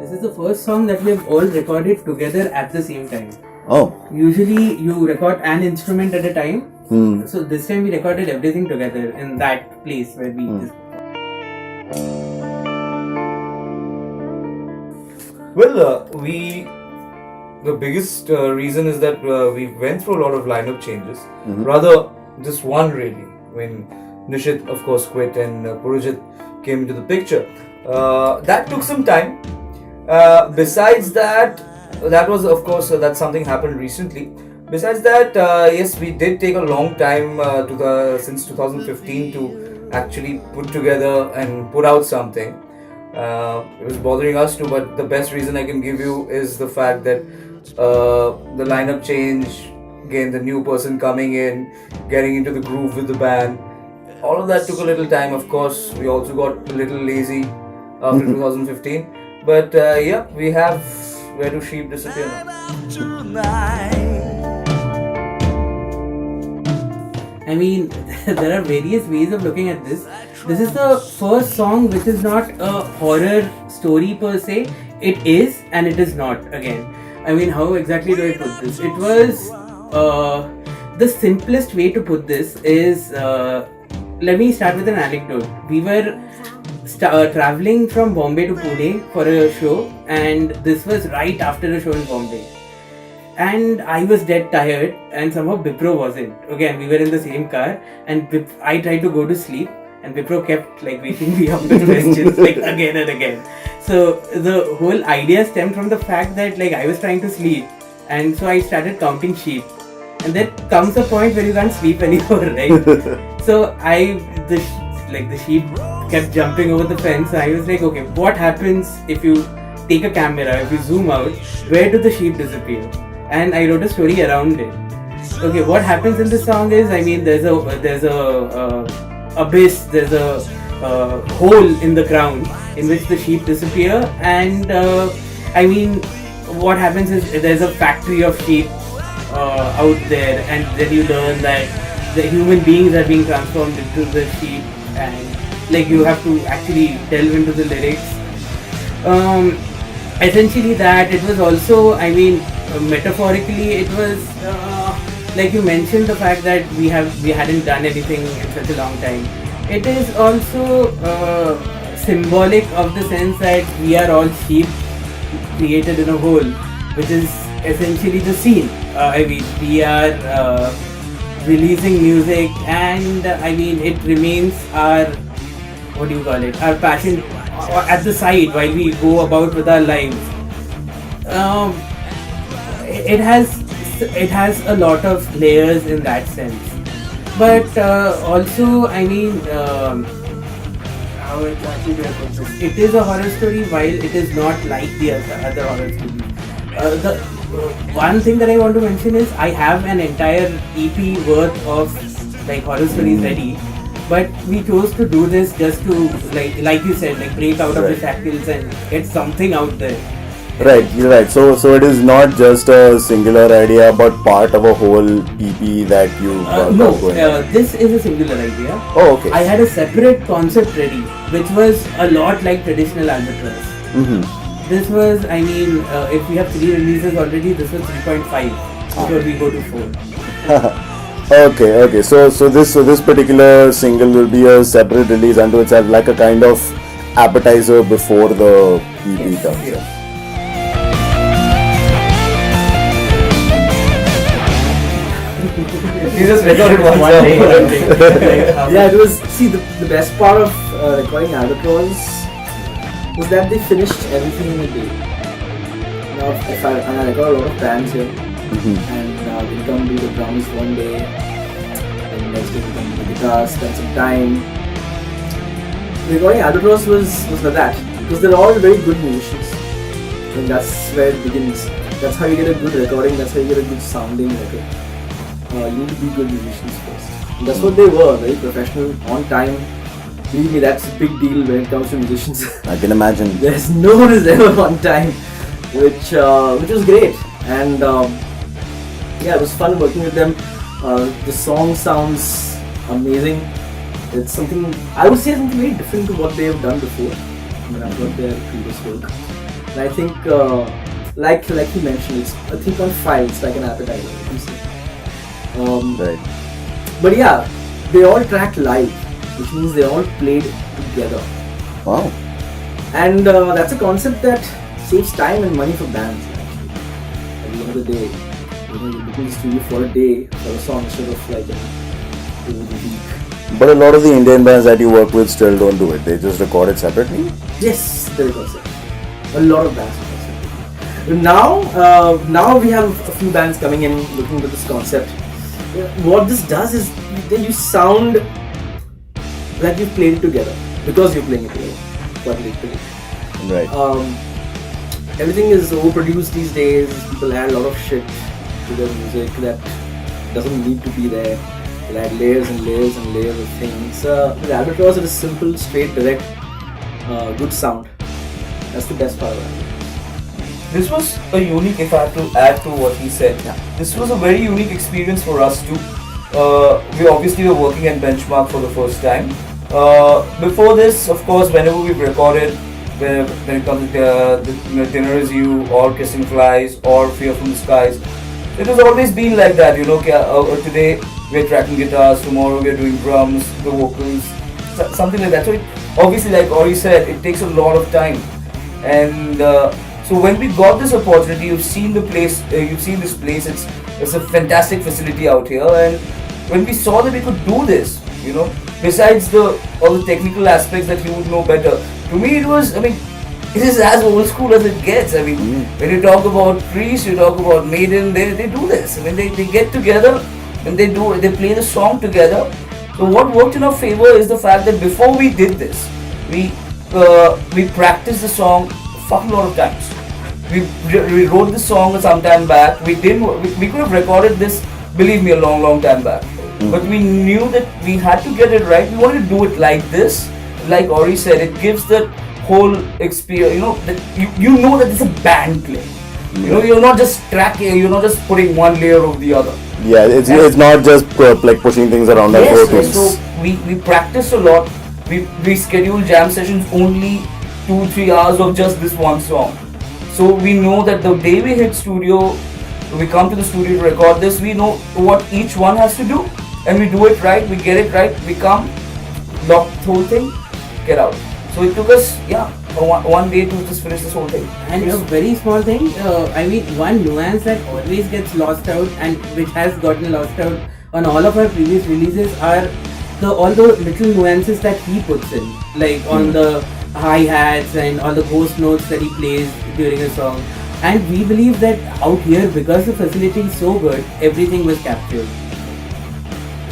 This is the first song that we have all recorded together at the same time. Oh. Usually you record an instrument at a time. Hmm. So this time we recorded everything together in that place where we just... Well, the biggest reason is that we went through a lot of lineup changes. Rather, just one really. When Nishit, of course, quit and Purajit came into the picture. That took some time. Besides that, that was, of course, that something happened recently. Besides that, yes, we did take a long time since 2015 to actually put together and put out something. It was bothering us too, but the best reason I can give you is the fact that the lineup change, again the new person coming in, getting into the groove with the band, all of that took a little time. Of course, we also got a little lazy after 2015, but yeah, we have Where Do Sheep Disappear Now. I mean, there are various ways of looking at this. This is the first song which is not a horror story per se. It is and it is not again. I mean, how exactly do I put this? It was the simplest way to put this is, let me start with an anecdote. We were traveling from Bombay to Pune for a show, and this was right after a show in Bombay. And I was dead tired, and somehow Bipro wasn't. Again, we were in the same car, and I tried to go to sleep, and Bipro kept waking me up with questions again and again. So the whole idea stemmed from the fact that I was trying to sleep, and so I started counting sheep. And there comes a point where you can't sleep anymore, right? So the sheep kept jumping over the fence. I was like, okay, what happens if you take a camera, if you zoom out, where do the sheep disappear? And I wrote a story around it. Okay, what happens in the song is, I mean, there's a abyss, there's a hole in the ground in which the sheep disappear, and I mean, what happens is there's a factory of sheep out there, and then you learn that the human beings are being transformed into the sheep, and you have to actually delve into the lyrics. Essentially that. It was also, I mean, metaphorically it was like you mentioned the fact that we hadn't done anything in such a long time. It is also symbolic of the sense that we are all sheep created in a hole, which is essentially the scene. I mean, we are releasing music, and I mean, it remains our, what do you call it, our passion at the side while we go about with our lives. It has a lot of layers in that sense, but also, I mean, how exactly do I put this? It is a horror story while it is not like the other horror stories. The one thing that I want to mention is I have an entire EP worth of horror stories ready, but we chose to do this just to like you said, break out of the shackles and get something out there. Right, you're right. So it is not just a singular idea, but part of a whole EP that you no, this is a singular idea. Oh, okay. I had a separate concept ready, which was a lot like traditional Albatross. This was, I mean, if we have 3 releases already, this was 3.5 before we go to 4. Okay. So this particular single will be a separate release unto itself, like a kind of appetizer before the EP comes. Yes. You just recorded one day. Yeah, it was. See, the best part of recording Albatross was that they finished everything in a day. Now, I record a lot of bands here, and we come do the drums one day, and next day we come do the guitar, spend some time. Recording Albatross was like that, because they're all very good musicians, and that's where it begins. That's how you get a good recording. That's how you get a good sounding record. You need to be good musicians first. And that's what they were, very professional, on time. Believe me, that's a big deal when it comes to musicians. I can imagine. There's no one is ever on time, which was great. And yeah, it was fun working with them. The song sounds amazing. It's something, I would say something very different to what they have done before when I've heard their previous work. And I think, like you mentioned, it's a 3.5. It's like an appetizer. You can say. Right. But yeah, they all tracked live, which means they all played together. Wow. And that's a concept that saves time and money for bands. Actually, at the end of the day, you're booking the studio for a day for a song instead of like over the week. But a lot of the Indian bands that you work with still don't do it. They just record it separately. Yes, very concept. A lot of bands do concept. Now we have a few bands coming in looking at this concept. What this does is then you sound like you've played it together because you're playing it together. Quite literally. Right. Everything is overproduced these days. People add a lot of shit to their music that doesn't need to be there. They add layers and layers and layers of things. With Albatross, it is simple, straight, direct, good sound. That's the best part of it. This was a unique, if I have to add to what he said, this was a very unique experience for us too. We obviously were working at Benchmark for the first time. Before this, of course, whenever we've recorded, when it comes to Dinner Is You or Kissing Flies or Fear from the Skies, it has always been like that, today we're tracking guitars, tomorrow we're doing drums, the vocals, something like that. So obviously, like Ori said, it takes a lot of time. And so when we got this opportunity, you've seen the place, you've seen this place, it's a fantastic facility out here. And when we saw that we could do this, besides all the technical aspects that you would know better, to me it is as old school as it gets. When you talk about Priest, you talk about Maiden, they do this. They get together and they play the song together. So what worked in our favor is the fact that before we did this, we practiced the song a fucking lot of times. We wrote the song some time back. We could have recorded this, believe me, a long time back. But we knew that we had to get it right. We wanted to do it like this. Like Ori said, it gives that whole experience, that you know that it's a band play. You're not just tracking, you're not just putting one layer over the other. Yeah, it's not just like pushing things around like yes, so we practice a lot. We schedule jam sessions only 2-3 hours of just this one song. So we know that the day we hit studio, we come to the studio to record this, we know what each one has to do. And we do it right, we get it right, we come, lock the whole thing, get out. So it took us, one day to just finish this whole thing. And a very small thing, one nuance that always gets lost out and which has gotten lost out on all of our previous releases are all the little nuances that he puts in, like on the hi-hats and all the ghost notes that he plays during a song. And we believe that out here, because the facility is so good, everything was captured.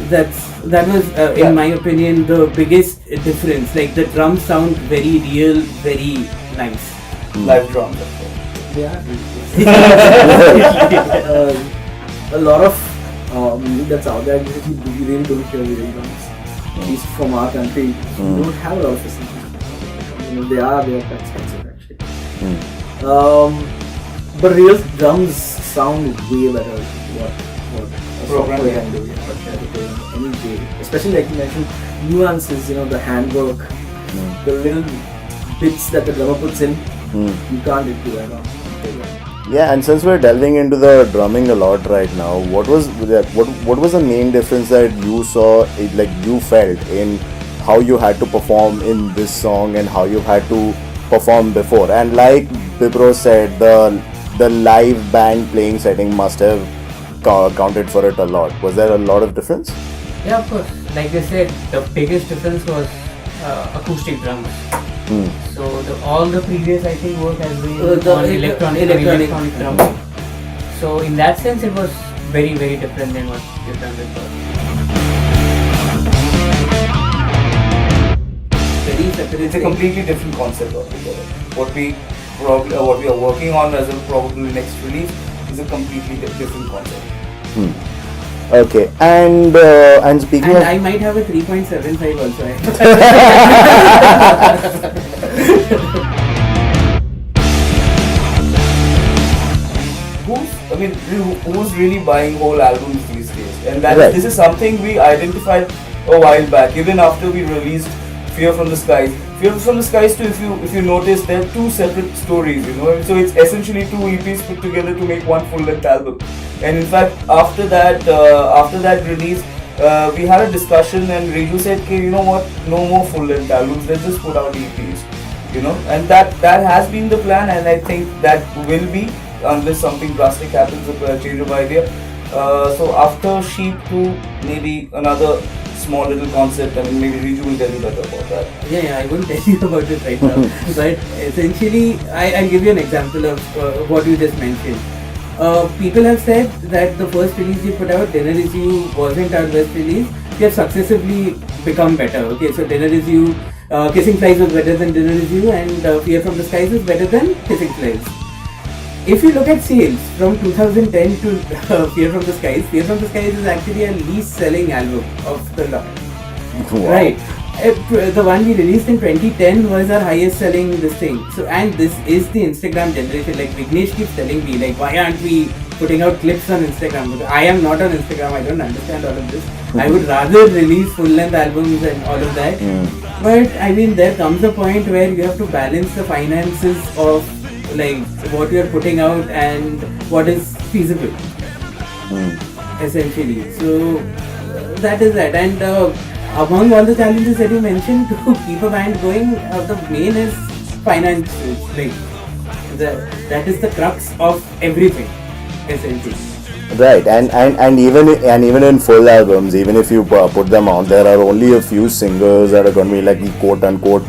That was, in my opinion, the biggest difference. Like the drums sound very real, very nice. Live drums, of course. Yeah. A lot of music that's out there, we really don't hear real drums. At least from our country, we don't have a lot of facilities. They are quite expensive actually. But real drums sound way better than what a software can do. Any day, especially like you mentioned, nuances, the handwork, the little bits that the drummer puts in, you can't do that on program. Yeah, and since we're delving into the drumming a lot right now, what was the main difference that you saw, you felt in how you had to perform in this song and how you had to perform before? And like Bipro said, the live band playing setting must have counted for it a lot. Was there a lot of difference? Yeah, of course. Like I said, the biggest difference was acoustic drums. So all the previous, I think, work has been on electronic drumming. So in that sense, it was very, very different than what we've done before. Very separate. It's a completely different concept altogether. What we are working on as a probably next release is a completely different concept. Okay, and speaking of, I might have a 3.75 also. Who's really buying whole albums these days? And Right. this is something we identified a while back. Even after we released Fear from the Skies, Fear from the Skies too, if you notice, they're two separate stories, you know. So it's essentially two EPs put together to make one full-length album. And in fact, after that release, we had a discussion, and Riju said, "Okay, you know what? No more full-length albums. Let's just put out EPs." You know, and that has been the plan, and I think that will be, unless something drastic happens, a change of idea. So after Sheep 2, maybe another small little concept. I mean, maybe Riju will tell you better about that. Yeah, I won't tell you about it right now. But essentially, I'll give you an example of what you just mentioned. People have said that the first release you put out, Dinner Is You, wasn't our best release. We have successively become better. Okay, so Dinner Is You, Kissing Flies was better than Dinner Is You, and Fear from the Skies is better than Kissing Flies. If you look at sales from 2010 to Fear from the Skies is actually a least selling album of the lot. Wow. Right. The one we released in 2010 was our highest selling this thing. So, and this is the Instagram generation. Like Vignesh keeps telling me, like, why aren't we putting out clips on Instagram? Because I am not on Instagram. I don't understand all of this. I would rather release full-length albums and all of that. But I mean, there comes a point where you have to balance the finances of like what you are putting out and what is feasible. Essentially. So that is that. And among all the challenges that you mentioned, to keep a band going, the main is finances. Like that is the crux of everything, essentially. Right, and even in full albums, even if you put them out, there are only a few singles that are going to be like the quote unquote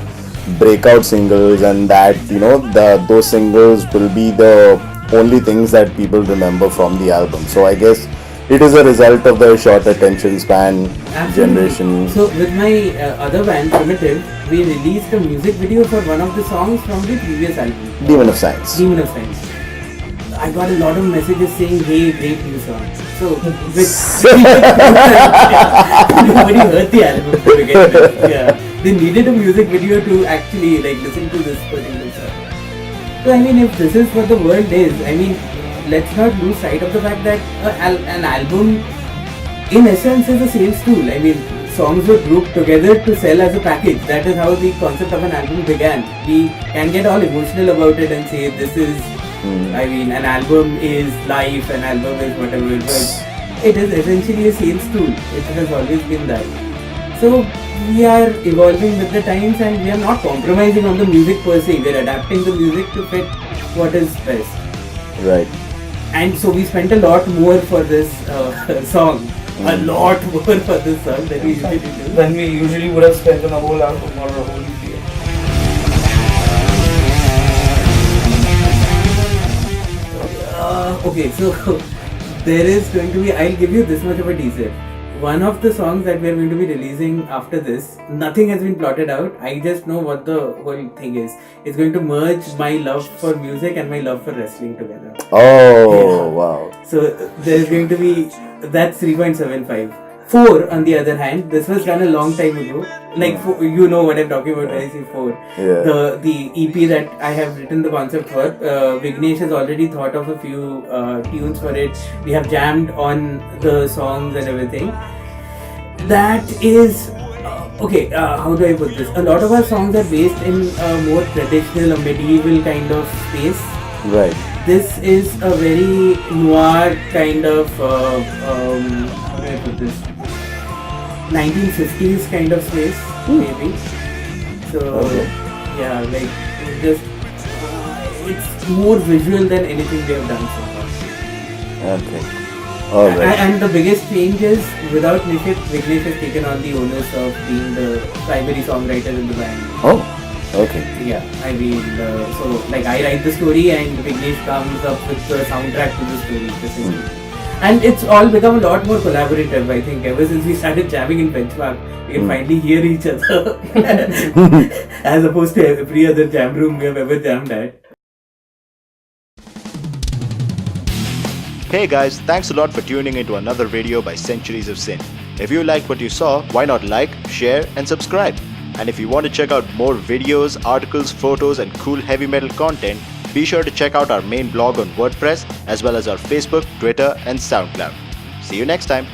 breakout singles, and that, you know, those singles will be the only things that people remember from the album. So I guess it is a result of the short attention span. Absolutely. Generation. So with my other band, Primitive, we released a music video for one of the songs from the previous album. Demon of Science. Demon of Science. I got a lot of messages saying, "Hey, great new song." So, nobody heard the album to begin with. Yeah, they needed a music video to actually like listen to this particular song. So, I mean, if this is what the world is, I mean, let's not lose sight of the fact that an album, in essence, is a sales tool. I mean, songs were grouped together to sell as a package. That is how the concept of an album began. We can get all emotional about it and say this is. I mean, an album is life, an album is whatever, but it is essentially a sales tool. It has always been that. So we are evolving with the times, and we are not compromising on the music per se. We are adapting the music to fit what is best. Right. And so we spent a lot more for this song. A lot more for this song than we usually do. Than we usually would have spent on a whole album or a whole EP. Okay, so there is going to be, I'll give you this much of a teaser. One of the songs that we are going to be releasing after this, nothing has been plotted out. I just know what the whole thing is. It's going to merge my love for music and my love for wrestling together. Oh, wow. So there's going to be, that's 3.75. 4 on the other hand, this was done a long time ago. Like, you know what I'm talking about when I say 4. Yeah. The EP that I have written the concept for, Vignesh has already thought of a few tunes for it. We have jammed on the songs and everything. That is, okay, how do I put this? A lot of our songs are based in a more traditional, a medieval kind of space. Right. This is a very noir kind of, how do I put this? 1950s kind of space, maybe. So, yeah, like, just, it's more visual than anything we have done so far. Okay. Alright. And the biggest change is, without Nishit, Vignesh has taken on the onus of being the primary songwriter in the band. Oh, okay. Yeah, I mean, so, like, I write the story and Vignesh comes up with the soundtrack to the story, basically. And it's all become a lot more collaborative, I think. Ever since we started jamming in Benchmark, we can finally hear each other. As opposed to every other jam room we have ever jammed at. Hey guys, thanks a lot for tuning into another video by Centuries of Sin. If you liked what you saw, why not like, share and subscribe? And if you want to check out more videos, articles, photos and cool heavy metal content, be sure to check out our main blog on WordPress as well as our Facebook, Twitter and SoundCloud. See you next time.